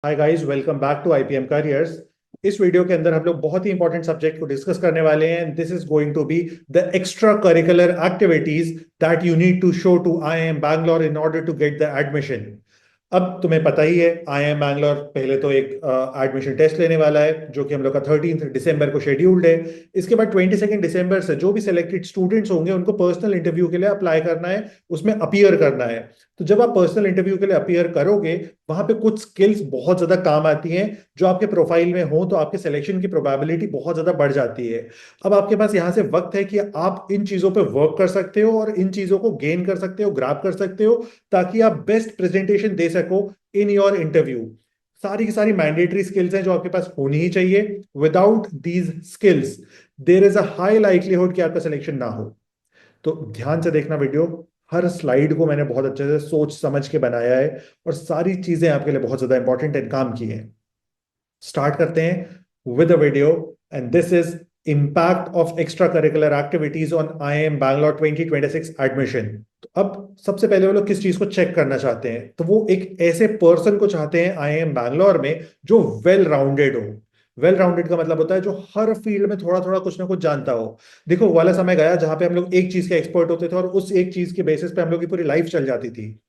Hi guys, welcome back to IPM careers. इस video के अंदर हम लोग बहुत ही इंपॉर्टेंट सब्जेक्ट को डिस्कस करने वाले हैं। This is going to be the extra curricular activities that you need to show to IIM Bangalore in order to get the admission. अब तुम्हें पता ही है, आईआईएम बैंगलोर पहले तो एक एडमिशन टेस्ट लेने वाला है जो कि हम लोग का 13 दिसंबर को शेड्यूल्ड है। इसके बाद 22 दिसंबर से जो भी सिलेक्टेड स्टूडेंट्स होंगे उनको पर्सनल इंटरव्यू के लिए अप्लाई करना है, उसमें अपीयर करना है। तो जब आप पर्सनल इंटरव्यू के लिए अपीयर करोगे, वहां पे कुछ स्किल्स बहुत ज्यादा काम आती हैं जो आपके प्रोफाइल में हो तो आपके सिलेक्शन की प्रोबेबिलिटी बहुत ज्यादा बढ़ जाती है। अब आपके पास यहां से वक्त है कि आप इन चीजों पे वर्क कर सकते हो और इन चीजों को गेन कर सकते हो, ग्रैब कर सकते हो, ताकि आप बेस्ट प्रेजेंटेशन दे सको इन योर इंटरव्यू। सारी की सारी मैंडेटरी स्किल्स हैं जो आपके पास होनी ही चाहिए। Without these skills there is a high likelihood कि आपका सिलेक्शन ना हो। तो ध्यान से देखना वीडियो। हर स्लाइड को मैंने बहुत अच्छे से सोच समझ के बनाया है और सारी चीजें आपके लिए बहुत ज्यादा इंपॉर्टेंट एंड काम की हैं। स्टार्ट करते हैं with a video. And this is impact of extra curricular activities on IIM Bangalore 2026 admission. तो अब सबसे पहले वो लोग किस चीज को चेक करना चाहते हैं, तो वो एक ऐसे पर्सन को चाहते हैं आईआईएम बैंगलोर में जो वेल राउंडेड हो। वेल राउंडेड का मतलब होता है जो हर फील्ड में थोड़ा थोड़ा कुछ ना कुछ जानता हो। देखो, वो वाला समय गया जहां पे हम लोग एक चीज के एक्सपर्ट होते थे और उस एक चीज के बेसिस पे हम लोग की पूरी लाइफ चल जाती थी।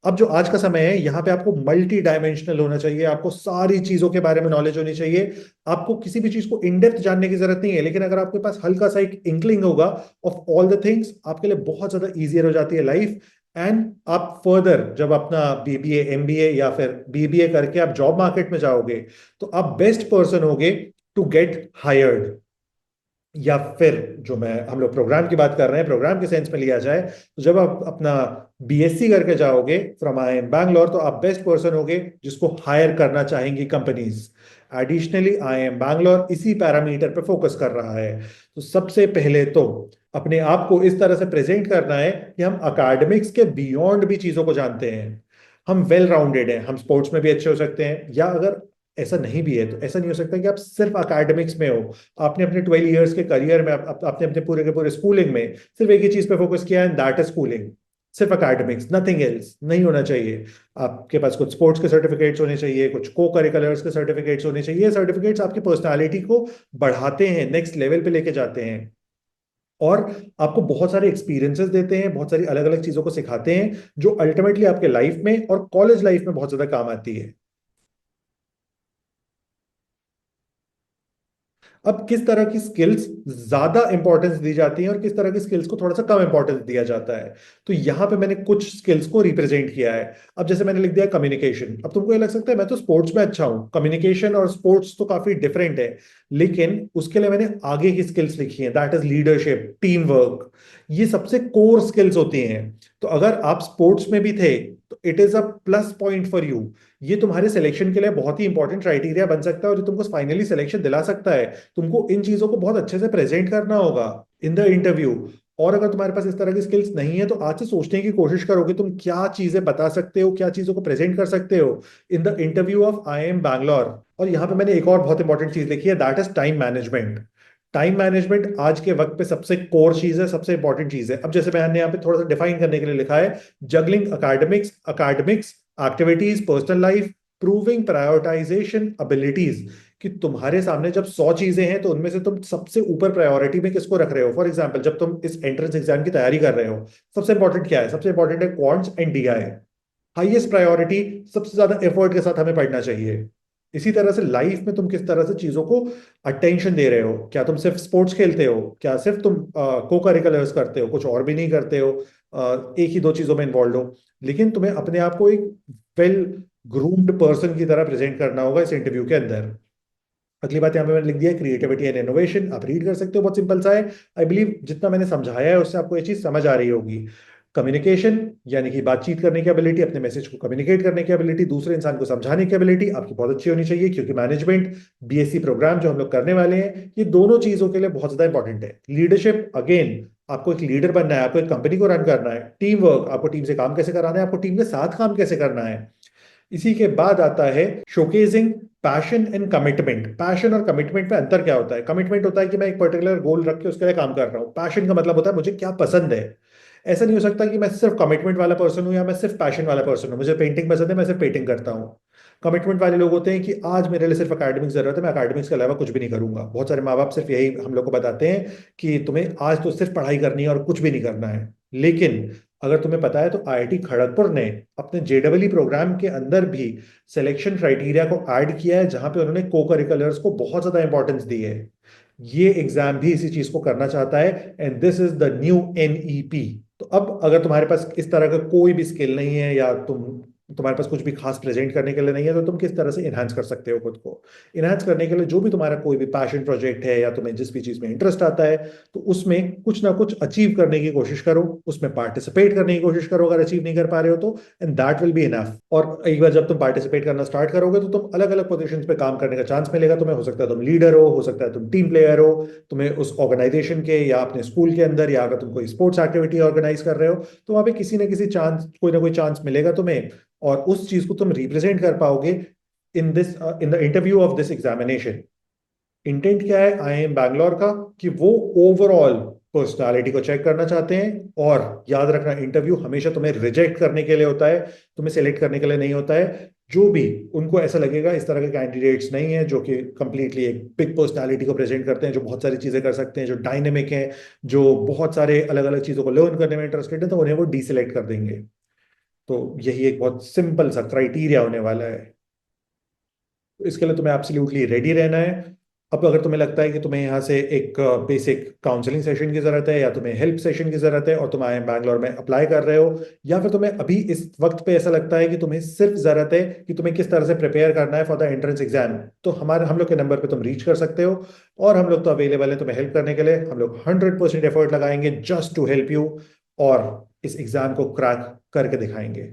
अब जो आज का समय है, यहाँ पे आपको मल्टी डायमेंशनल होना चाहिए, आपको सारी चीजों के बारे में नॉलेज होनी चाहिए। आपको किसी भी चीज को इन डेप्थ जानने की जरूरत नहीं है, लेकिन अगर आपके पास हल्का सा एक इंकलिंग होगा ऑफ ऑल द थिंग्स, आपके लिए बहुत ज्यादा इजियर हो जाती है लाइफ। एंड आप फर्दर जब अपना बीबीए एमबीए या फिर बीबीए करके आप जॉब मार्केट में जाओगे, तो आप बेस्ट पर्सन होगे टू गेट हायर्ड। या फिर जो मैं हम लोग प्रोग्राम की बात कर रहे हैं, प्रोग्राम के सेंस में लिया जाए, तो जब आप अपना बीएससी करके जाओगे फ्रॉम आईआईएम बैंगलोर, तो आप बेस्ट पर्सन होगे जिसको हायर करना चाहेंगी कंपनीज। एडिशनली आईआईएम बैंगलोर इसी पैरामीटर पे फोकस कर रहा है। तो सबसे पहले तो अपने आप को इस तरह से प्रेजेंट करना है कि हम अकेडमिक्स के बियॉन्ड भी चीजों को जानते हैं। हम वेल राउंडेड हैं, हम स्पोर्ट्स में भी अच्छे हो सकते हैं, या अगर ऐसा नहीं भी है तो ऐसा नहीं हो सकता कि आप सिर्फ अकेडमिक्स में हो। आपने अपने 12 इयर्स के करियर में आपने अपने पूरे के पूरे स्कूलिंग में सिर्फ एक ही चीज पे फोकस किया है, दैट इज स्कूलिंग। सिर्फ अकेडमिक्स, नथिंग एल्स नहीं होना चाहिए। आपके पास कुछ स्पोर्ट्स के सर्टिफिकेट्स होने चाहिए, कुछ को करिकुलर्स के सर्टिफिकेट्स होने चाहिए। सर्टिफिकेट्स आपकी पर्सनालिटी को बढ़ाते हैं, नेक्स्ट लेवल पे लेके जाते हैं और आपको बहुत सारे एक्सपीरियंसेस देते हैं, बहुत सारी अलग अलग चीजों को सिखाते हैं जो अल्टीमेटली आपके लाइफ में और कॉलेज लाइफ में बहुत ज्यादा काम आती है। अब किस तरह की स्किल्स ज्यादा इंपॉर्टेंस दी जाती हैं और किस तरह की स्किल्स को थोड़ा सा कम इंपॉर्टेंस दिया जाता है, तो यहां पे मैंने कुछ स्किल्स को रिप्रेजेंट किया है। अब जैसे मैंने लिख दिया कम्युनिकेशन। अब तुमको ये लग सकता है मैं तो स्पोर्ट्स में अच्छा हूं, कम्युनिकेशन और स्पोर्ट्स तो काफी डिफरेंट है। लेकिन उसके लिए मैंने आगे की स्किल्स लिखी हैं, that is leadership, team work. ये सबसे कोर स्किल्स होती हैं। तो अगर आप स्पोर्ट्स में भी थे तो it is a plus point for you. ये तुम्हारे सिलेक्शन के लिए बहुत ही इंपॉर्टेंट क्राइटेरिया बन सकता है और जो तुमको फाइनली सिलेक्शन दिला सकता है। तुमको इन चीजों को बहुत अच्छे से प्रेजेंट करना होगा इन द इंटरव्यू। और अगर तुम्हारे पास इस तरह की स्किल्स नहीं है तो आज से सोचने की कोशिश करोगे तुम क्या चीजें बता सकते हो, क्या चीजों को प्रेजेंट कर सकते हो in the interview of IIM Bangalore. और यहाँ पे मैंने एक और बहुत इंपॉर्टेंट चीज लिखी है, that is time management. Time management आज के वक्त पे सबसे कोर चीज है, सबसे इंपॉर्टेंट चीज है। अब जैसे मैंने यहाँ पे थोड़ा सा डिफाइन करने के लिए लिखा है, juggling academics activities, personal life, proving prioritisation abilities. कि तुम्हारे सामने जब 100 चीजें हैं तो उनमें से तुम सबसे ऊपर प्रायोरिटी में किसको रख रहे हो। फॉर एग्जाम्पल, जब तुम इस एंट्रेंस एग्जाम की तैयारी कर रहे हो, सबसे इंपॉर्टेंट क्या है? सबसे इंपॉर्टेंट है quants and DI. Highest priority, सबसे ज्यादा एफर्ट के साथ हमें पढ़ना चाहिए। इसी तरह से लाइफ में तुम किस तरह से चीजों को अटेंशन दे रहे हो। क्या तुम सिर्फ स्पोर्ट्स खेलते हो? क्या सिर्फ तुम को करिकुलर्स करते हो, कुछ और भी नहीं करते हो? एक ही दो चीजों में इन्वॉल्व हो, लेकिन तुम्हें अपने आप को एक वेल ग्रूम्ड पर्सन की तरह प्रेजेंट करना होगा इस इंटरव्यू के अंदर। अगली बात यहाँ पे मैंने लिख दिया है क्रिएटिविटी एंड इनोवेशन। आप रीड कर सकते हो, बहुत सिंपल सा है। आई बिलीव जितना मैंने समझाया है उससे आपको ये चीज समझ आ रही होगी। कम्युनिकेशन यानी कि बातचीत करने की एबिलिटी, अपने मैसेज को कम्युनिकेट करने की एबिलिटी, दूसरे इंसान को समझाने की एबिलिटी आपकी बहुत अच्छी होनी चाहिए, क्योंकि मैनेजमेंट बीएससी प्रोग्राम जो हम लोग करने वाले हैं ये दोनों चीजों के लिए बहुत ज्यादा इंपॉर्टेंट है। लीडरशिप, अगेन आपको एक लीडर बनना है, आपको एक कंपनी को रन करना है। टीम वर्क, आपको टीम से काम कैसे कराना है, आपको टीम के साथ काम कैसे करना है। इसी के बाद आता है शोकेजिंग पैशन एंड कमिटमेंट। पैशन और कमिटमेंट में अंतर क्या होता है? कमिटमेंट होता है कि मैं एक पर्टिकुलर गोल रख के उसके लिए काम कर रहा हूँ। पैशन का मतलब होता है मुझे क्या पसंद है। ऐसा नहीं हो सकता कि मैं सिर्फ कमिटमेंट वाला पर्सन हूँ या मैं सिर्फ पैशन वाला पर्सन हूँ। मुझे पेंटिंग पसंद है, मैं सिर्फ पेंटिंग करता हूँ। कमिटमेंट वाले लोग होते हैं कि आज मेरे लिए सिर्फ एकेडमिक्स जरूरत है, मैं एकेडमिक्स के अलावा कुछ भी नहीं करूंगा। बहुत सारे माँ बाप सिर्फ यही हम लोग को बताते हैं कि तुम्हें आज तो सिर्फ पढ़ाई करनी है और कुछ भी नहीं करना है। लेकिन अगर तुम्हें पता है तो आईआईटी खड़गपुर ने अपने जेडब्ल्यू प्रोग्राम के अंदर भी सिलेक्शन क्राइटेरिया को ऐड किया है, जहां पे उन्होंने को करिकुलर्स को बहुत ज्यादा इंपॉर्टेंस दी है। ये एग्जाम भी इसी चीज को करना चाहता है, and this is the new NEP. तो अब अगर तुम्हारे पास इस तरह का कोई भी स्किल नहीं है, या तुम्हारे पास कुछ भी खास प्रेजेंट करने के लिए नहीं है, तो तुम किस तरह से इनहांस कर सकते हो खुद को। इनहांस करने के लिए जो भी तुम्हारा कोई भी पैशन प्रोजेक्ट है, या तुम्हें जिस भी चीज में इंटरेस्ट आता है, तो उसमें कुछ ना कुछ अचीव करने की कोशिश करो, उसमें पार्टिसिपेट करने की कोशिश करो अगर अचीव नहीं कर पा रहे हो तो, and that will be enough. और एक बार जब तुम पार्टिसिपेट करना स्टार्ट करोगे तो तुम अलग अलग पोजीशंस पे काम करने का चांस मिलेगा तुम्हें। हो सकता है तुम लीडर हो सकता है तुम टीम प्लेयर हो, तुम्हें उस ऑर्गेनाइजेशन के या अपने स्कूल के अंदर, या अगर तुम कोई स्पोर्ट्स एक्टिविटी ऑर्गेनाइज कर रहे हो, तो वहां पे किसी ना किसी चांस, कोई ना कोई चांस मिलेगा तुम्हें, और उस चीज को तुम रिप्रेजेंट कर पाओगे in the interview of this examination. Intent क्या है आईआईएम बैंगलोर का, कि वो ओवरऑल पर्सनालिटी को चेक करना चाहते हैं। और याद रखना, इंटरव्यू हमेशा तुम्हें रिजेक्ट करने के लिए होता है, तुम्हें सेलेक्ट करने के लिए नहीं होता है। जो भी उनको ऐसा लगेगा इस तरह के कैंडिडेट्स नहीं है जो कि कंप्लीटली एक बिग पर्सनालिटी को प्रेजेंट करते हैं, जो बहुत सारी चीजें कर सकते हैं, जो डायनेमिक हैं, जो बहुत सारे अलग अलग चीजों को लर्न करने में इंटरेस्टेड है, तो उन्हें वो डीसिलेक्ट कर देंगे। तो यही एक बहुत सिंपल सा क्राइटेरिया होने वाला है। तो इसके लिए तुम्हें एब्सोल्युटली रेडी रहना है। अब अगर तुम्हें लगता है कि तुम्हें यहाँ से एक बेसिक काउंसलिंग सेशन की जरूरत है, या तुम्हें हेल्प सेशन की जरूरत है, और तुम आईआईएम बैंगलोर में अप्लाई कर रहे हो, या फिर तुम्हें अभी इस वक्त पे ऐसा लगता है कि तुम्हें सिर्फ जरूरत है कि तुम्हें किस तरह से प्रिपेयर करना है फॉर द एंट्रेंस एग्जाम, तो हम लोग के नंबर पे तुम रीच कर सकते हो। और हम लोग तो अवेलेबल है तुम्हें हेल्प करने के लिए। हम लोग 100% एफर्ट लगाएंगे जस्ट टू हेल्प यू, और इस एग्जाम को क्रैक करके दिखाएंगे।